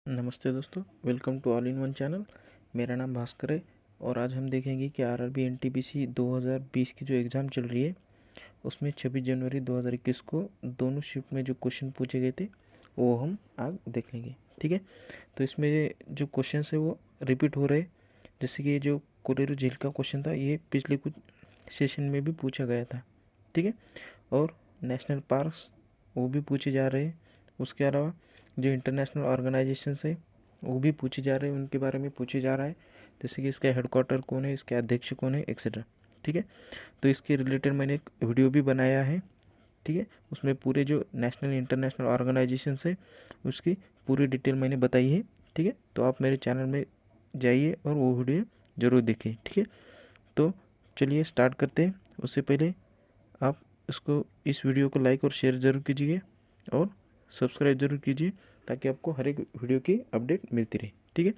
नमस्ते दोस्तों, welcome to all in one channel. मेरा नाम भास्कर है और आज हम देखेंगे कि आरआरबी एनटीपीसी 2020 की जो एग्ज़ाम चल रही है उसमें 26 जनवरी 2021 को दोनों शिफ्ट में जो क्वेश्चन पूछे गए थे वो हम आज देख लेंगे। ठीक है, तो इसमें जो क्वेश्चन है वो रिपीट हो रहे हैं। जैसे कि ये जो कोलेरू झील का क्वेश्चन था ये पिछले कुछ सेशन में भी पूछा गया था। ठीक है, और नेशनल पार्क्स वो भी पूछे जा रहे हैं। उसके अलावा जो इंटरनेशनल ऑर्गेनाइजेशंस है वो भी पूछे जा रहे हैं, उनके बारे में पूछे जा रहा है। जैसे कि इसका हेडक्वार्टर कौन है, इसके अध्यक्ष कौन है, एक्सेट्रा। ठीक है, तो इसके रिलेटेड मैंने एक वीडियो भी बनाया है। ठीक है, उसमें पूरे जो नेशनल इंटरनेशनल ऑर्गेनाइजेशंस है उसकी पूरी डिटेल मैंने बताई है। ठीक है, तो आप मेरे चैनल में जाइए और वो वीडियो ज़रूर देखें। ठीक है, तो चलिए स्टार्ट करते हैं। उससे पहले आप इस वीडियो को लाइक और शेयर ज़रूर कीजिए और सब्सक्राइब जरूर कीजिए ताकि आपको हर एक वीडियो की अपडेट मिलती रहे। ठीक है,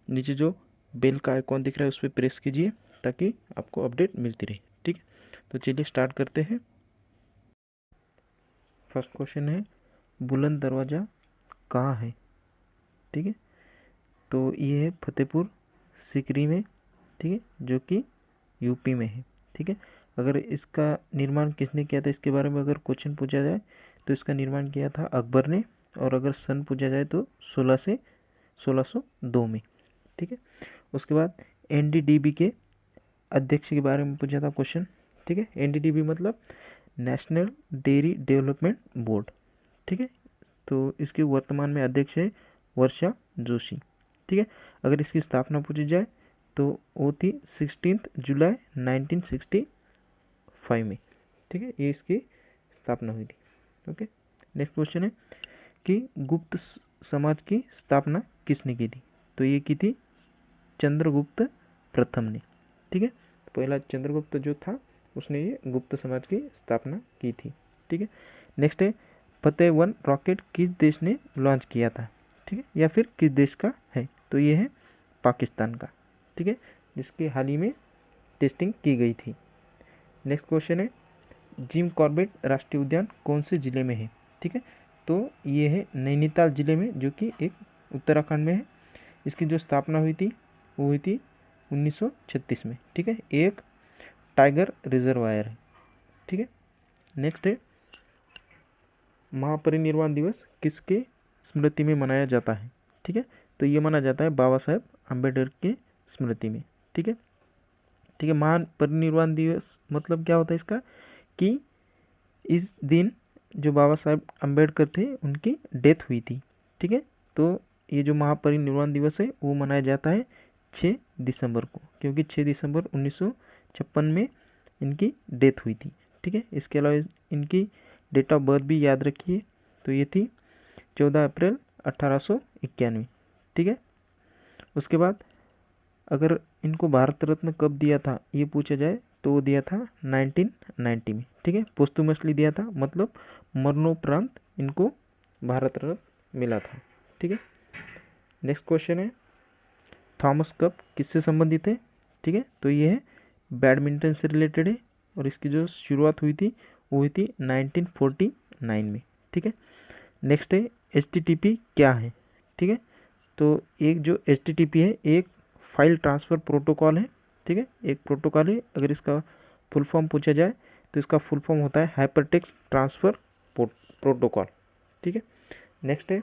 नीचे जो बेल का आइकॉन दिख रहा है उस पर प्रेस कीजिए ताकि आपको अपडेट मिलती रहे। ठीक है, तो चलिए स्टार्ट करते हैं। फर्स्ट क्वेश्चन है, बुलंद दरवाज़ा कहाँ है? ठीक है, तो ये है फतेहपुर सीकरी में। ठीक है, जो कि यूपी में है। ठीक है, अगर इसका निर्माण किसने किया था इसके बारे में अगर क्वेश्चन पूछा जाए तो इसका निर्माण किया था अकबर ने, और अगर सन पूछा जाए तो 16 से 1602 में। ठीक है, उसके बाद एनडीडीबी के अध्यक्ष के बारे में पूछा था क्वेश्चन। ठीक है, एनडीडीबी मतलब नेशनल डेयरी डेवलपमेंट बोर्ड। ठीक है, तो इसके वर्तमान में अध्यक्ष है वर्षा जोशी। ठीक है, अगर इसकी स्थापना पूछी जाए तो वो थी 16 जुलाई 1965 में। ठीक है, ये इसकी स्थापना हुई थी। ओके, नेक्स्ट क्वेश्चन है कि गुप्त समाज की स्थापना किसने की थी? तो ये की थी चंद्रगुप्त प्रथम ने। ठीक है, पहला चंद्रगुप्त जो था उसने ये गुप्त समाज की स्थापना की थी। ठीक है, नेक्स्ट है फतेह 1 रॉकेट किस देश ने लॉन्च किया था? ठीक है, या फिर किस देश का है? तो ये है पाकिस्तान का। ठीक है, जिसकी हाल ही में टेस्टिंग की गई थी। नेक्स्ट क्वेश्चन है जिम कॉर्बेट राष्ट्रीय उद्यान कौन से ज़िले में है? ठीक है, तो ये है नैनीताल ज़िले में, जो कि एक उत्तराखंड में है। इसकी जो स्थापना हुई थी वो हुई थी 1936 में। ठीक है, एक टाइगर रिजर्वायर है। ठीक है, नेक्स्ट है महापरिनिर्वाण दिवस किसके स्मृति में मनाया जाता है? ठीक है, तो ये माना जाता है बाबा साहेब अम्बेडकर के स्मृति में। ठीक है, ठीक है, महापरिनिर्वाण दिवस मतलब क्या होता है इसका कि इस दिन जो बाबा साहेब अम्बेडकर थे उनकी डेथ हुई थी। ठीक है, तो ये जो महापरिनिर्वाण दिवस है वो मनाया जाता है 6 दिसंबर को, क्योंकि 6 दिसंबर 1956 में इनकी डेथ हुई थी। ठीक है, इसके अलावा इनकी डेट ऑफ बर्थ भी याद रखिए, तो ये थी 14 अप्रैल 1891। ठीक है, उसके बाद अगर इनको भारत रत्न कब दिया था ये पूछा जाए तो वो दिया था 1990 में। ठीक है, पोस्टुमसली दिया था, मतलब मरणोपरांत इनको भारत रत्न मिला था। ठीक है, नेक्स्ट क्वेश्चन है थॉमस कप किससे संबंधित है? ठीक है, तो ये है बैडमिंटन से रिलेटेड है और इसकी जो शुरुआत हुई थी वो हुई थी 1949 में। ठीक है, नेक्स्ट है HTTP क्या है? ठीक है, तो एक जो HTTP है एक फाइल ट्रांसफ़र प्रोटोकॉल है। ठीक है, एक प्रोटोकॉल है। अगर इसका फुल फॉर्म पूछा जाए तो इसका फुल फॉर्म होता है हाइपरटेक्स्ट ट्रांसफ़र प्रोटोकॉल। ठीक है, नेक्स्ट है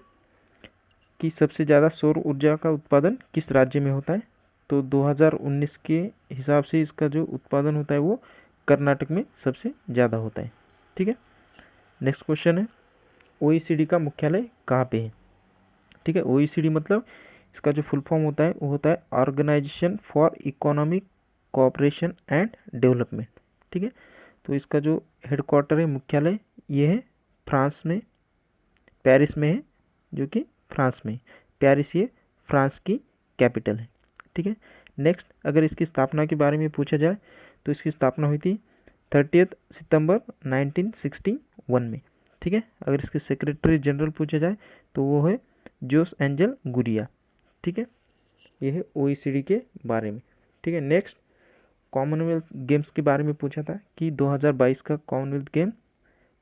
कि सबसे ज़्यादा सौर ऊर्जा का उत्पादन किस राज्य में होता है? तो 2019 के हिसाब से इसका जो उत्पादन होता है वो कर्नाटक में सबसे ज़्यादा होता है। ठीक है, नेक्स्ट क्वेश्चन है OECD का मुख्यालय कहाँ पे है? ठीक है, OECD मतलब इसका जो फुल फॉर्म होता है वो होता है organisation for economic cooperation and development. ठीक है, तो इसका जो हेडक्वार्टर है मुख्यालय ये है फ्रांस में, पेरिस में है, जो कि फ्रांस में। पेरिस ये फ्रांस की कैपिटल है। ठीक है, नेक्स्ट अगर इसकी स्थापना के बारे में पूछा जाए तो इसकी स्थापना हुई थी 30 सितंबर 1961 में। ठीक है, अगर इसके सेक्रेटरी जनरल पूछा जाए तो वो है जोस एंजल गुरिया। ठीक है, ये है OECD के बारे में। ठीक है, नेक्स्ट कॉमनवेल्थ गेम्स के बारे में पूछा था कि 2022 का कॉमनवेल्थ गेम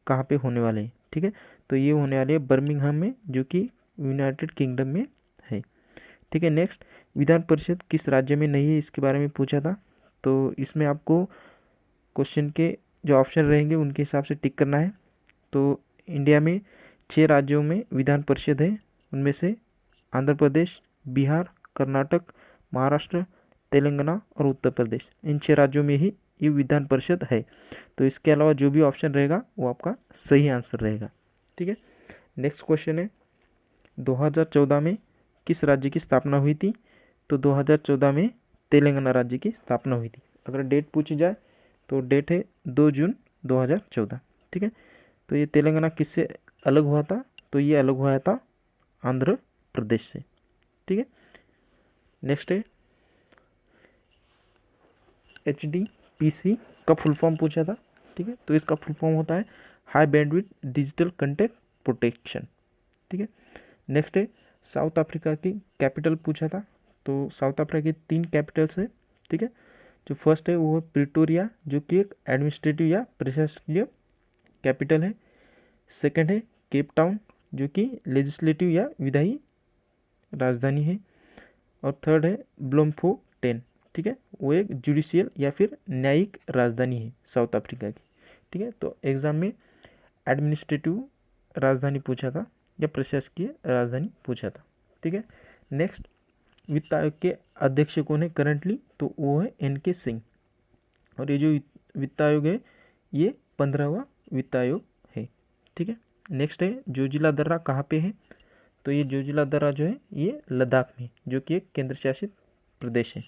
कहाँ पे होने वाले हैं? ठीक है, तो ये होने वाले हैं बर्मिंघम में, जो कि यूनाइटेड किंगडम में है। ठीक है। नेक्स्ट, विधान परिषद किस राज्य में नहीं है, इसके बारे में पूछा था। तो इसमें आपको क्वेश्चन के जो ऑप्शन रहेंगे उनके हिसाब से टिक करना है। तो इंडिया में 6 राज्यों में विधान परिषद है, उनमें से आंध्र प्रदेश, बिहार, कर्नाटक, महाराष्ट्र, तेलंगाना और उत्तर प्रदेश, इन 6 राज्यों में ही ये विधान परिषद है। तो इसके अलावा जो भी ऑप्शन रहेगा वो आपका सही आंसर रहेगा। ठीक है। नेक्स्ट क्वेश्चन है, 2014 में किस राज्य की स्थापना हुई थी? तो 2014 में तेलंगाना राज्य की स्थापना हुई थी। अगर डेट पूछी जाए तो डेट है 2 जून 2014। ठीक है। तो ये तेलंगाना किससे अलग हुआ था? तो ये अलग हुआ था आंध्र प्रदेश से। ठीक है। नेक्स्ट है, HDPC का फुल फॉर्म पूछा था। ठीक है। तो इसका फुल फॉर्म होता है high bandwidth digital content protection. ठीक है। नेक्स्ट है, साउथ अफ्रीका की कैपिटल पूछा था। तो साउथ अफ्रीका की 3 कैपिटल्स है। ठीक है। जो फर्स्ट है वो है प्रिटोरिया, जो कि एक एडमिनिस्ट्रेटिव या प्रशासकीय कैपिटल है। सेकंड है केप टाउन, जो कि लेजिस्लेटिव या विधायी राजधानी है। और थर्ड है ब्लोमफोटेन। ठीक है, वो एक जुडिशियल या फिर न्यायिक राजधानी है साउथ अफ्रीका की। ठीक है। तो एग्जाम में एडमिनिस्ट्रेटिव राजधानी पूछा था या प्रशासकीय राजधानी पूछा था। ठीक है। नेक्स्ट, वित्त आयोग के अध्यक्ष कौन है करंटली? तो वो है NK सिंह। और ये जो वित्त आयोग है ये 15वां वित्त आयोग है। ठीक है। नेक्स्ट है, जोजिला दर्रा कहाँ पे है? तो ये जोजिला दर्रा जो है ये लद्दाख में, जो कि एक केंद्र शासित प्रदेश है।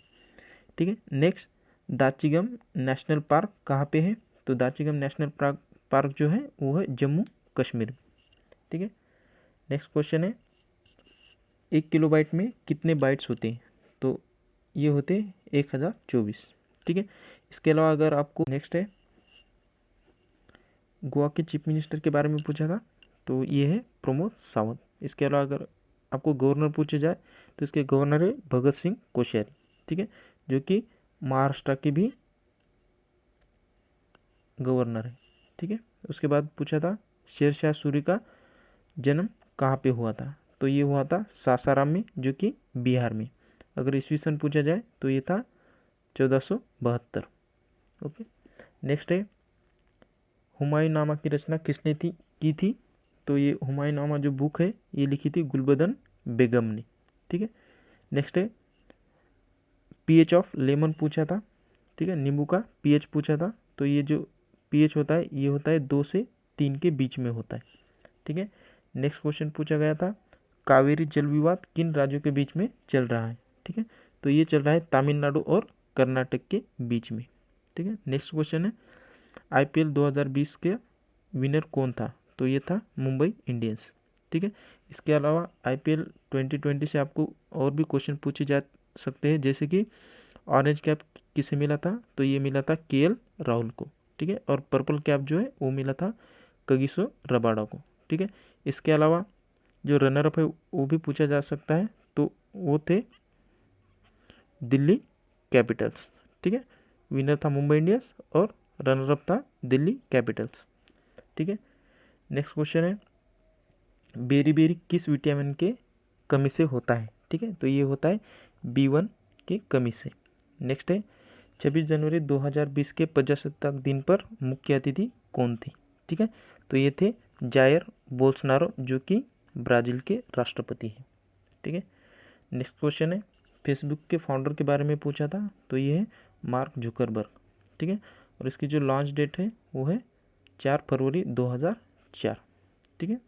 ठीक है। नेक्स्ट, दाचिगम नेशनल पार्क कहाँ पे है? तो दाचिगम नेशनल पार्क जो है वो है जम्मू कश्मीर में। ठीक है। नेक्स्ट क्वेश्चन है, 1 किलोबाइट में कितने बाइट्स होते हैं? तो ये होते हैं 1024। ठीक है। इसके अलावा अगर आपको नेक्स्ट है, गोवा के चीफ मिनिस्टर के बारे में पूछा था। तो ये है प्रमोद सावंत। इसके अलावा अगर आपको गवर्नर पूछे जाए तो इसके गवर्नर है भगत सिंह कोश्यारी। ठीक है, जो कि महाराष्ट्र के भी गवर्नर है। ठीक है। उसके बाद पूछा था शेरशाह सूरी का जन्म कहाँ पे हुआ था? तो ये हुआ था सासाराम में, जो कि बिहार में। अगर ईस्वी सन पूछा जाए तो ये था 1472। ओके। नेक्स्ट है, हुमायूंनामा की रचना किसने की थी? तो ये हुमायूंनामा जो बुक है ये लिखी थी गुलबदन बेगम ने। ठीक है। नेक्स्ट है, pH ऑफ लेमन पूछा था। ठीक है, नींबू का pH पूछा था। तो ये जो pH होता है ये होता है 2 से 3 के बीच में होता है। ठीक है। नेक्स्ट क्वेश्चन पूछा गया था, कावेरी जल विवाद किन राज्यों के बीच में चल रहा है? ठीक है। तो ये चल रहा है तमिलनाडु और कर्नाटक के बीच में। ठीक है। नेक्स्ट क्वेश्चन है, IPL 2020 के विनर कौन था? तो ये था मुंबई इंडियंस। ठीक है। इसके अलावा IPL 2020 से आपको और भी क्वेश्चन पूछे जा सकते हैं, जैसे कि ऑरेंज कैप किसे मिला था? तो ये मिला था KL राहुल को। ठीक है। और पर्पल कैप जो है वो मिला था कगिसो रबाडा को। ठीक है। इसके अलावा जो रनर अप है वो भी पूछा जा सकता है। तो वो थे दिल्ली कैपिटल्स। ठीक है। विनर था मुंबई इंडियंस और रनर अप था दिल्ली कैपिटल्स। ठीक है। नेक्स्ट क्वेश्चन है, बेरी बेरी किस विटामिन के कमी से होता है? ठीक है। तो ये होता है B1 की कमी से। नेक्स्ट है, 26 जनवरी 2020 के प्रजासत्ताक दिन पर मुख्य अतिथि कौन थे? ठीक है। तो ये थे जायर बोल्सोनारो, जो कि ब्राज़ील के राष्ट्रपति हैं। ठीक है। नेक्स्ट क्वेश्चन है, फेसबुक के फाउंडर के बारे में पूछा था। तो ये है मार्क जुकरबर्ग। ठीक है। और इसकी जो लॉन्च डेट है वो है 4 फरवरी 2004। ठीक है।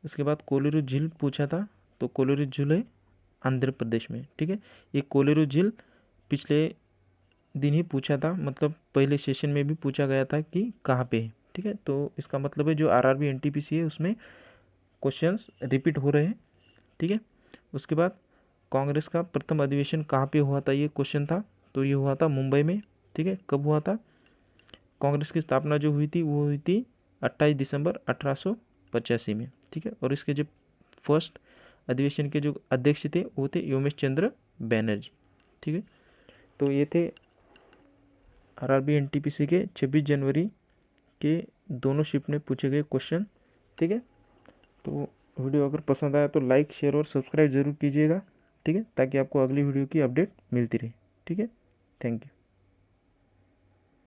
उसके बाद कोलेरू झील पूछा था। तो कोलेरू झील है आंध्र प्रदेश में। ठीक है। ये कोलेरू झील पिछले दिन ही पूछा था, मतलब पहले सेशन में भी पूछा गया था कि कहाँ पे है। ठीक है। तो इसका मतलब है जो RRB NTPC है उसमें क्वेश्चंस रिपीट हो रहे हैं। ठीक है। उसके बाद कांग्रेस का प्रथम अधिवेशन कहाँ पे हुआ था, ये क्वेश्चन था। तो ये हुआ था मुंबई में। ठीक है। कब हुआ था? कांग्रेस की स्थापना जो हुई थी वो हुई थी 28 दिसंबर 1885 में। ठीक है। और इसके जो फर्स्ट अधिवेशन के जो अध्यक्ष थे वो थे योमेश चंद्र बैनर्जी। ठीक है। तो ये थे RRB NTPC के 26 जनवरी के दोनों शिफ्ट में पूछे गए क्वेश्चन। ठीक है। तो वीडियो अगर पसंद आया तो लाइक शेयर और सब्सक्राइब ज़रूर कीजिएगा। ठीक है, ताकि आपको अगली वीडियो की अपडेट मिलती रहे। ठीक है, थैंक यू।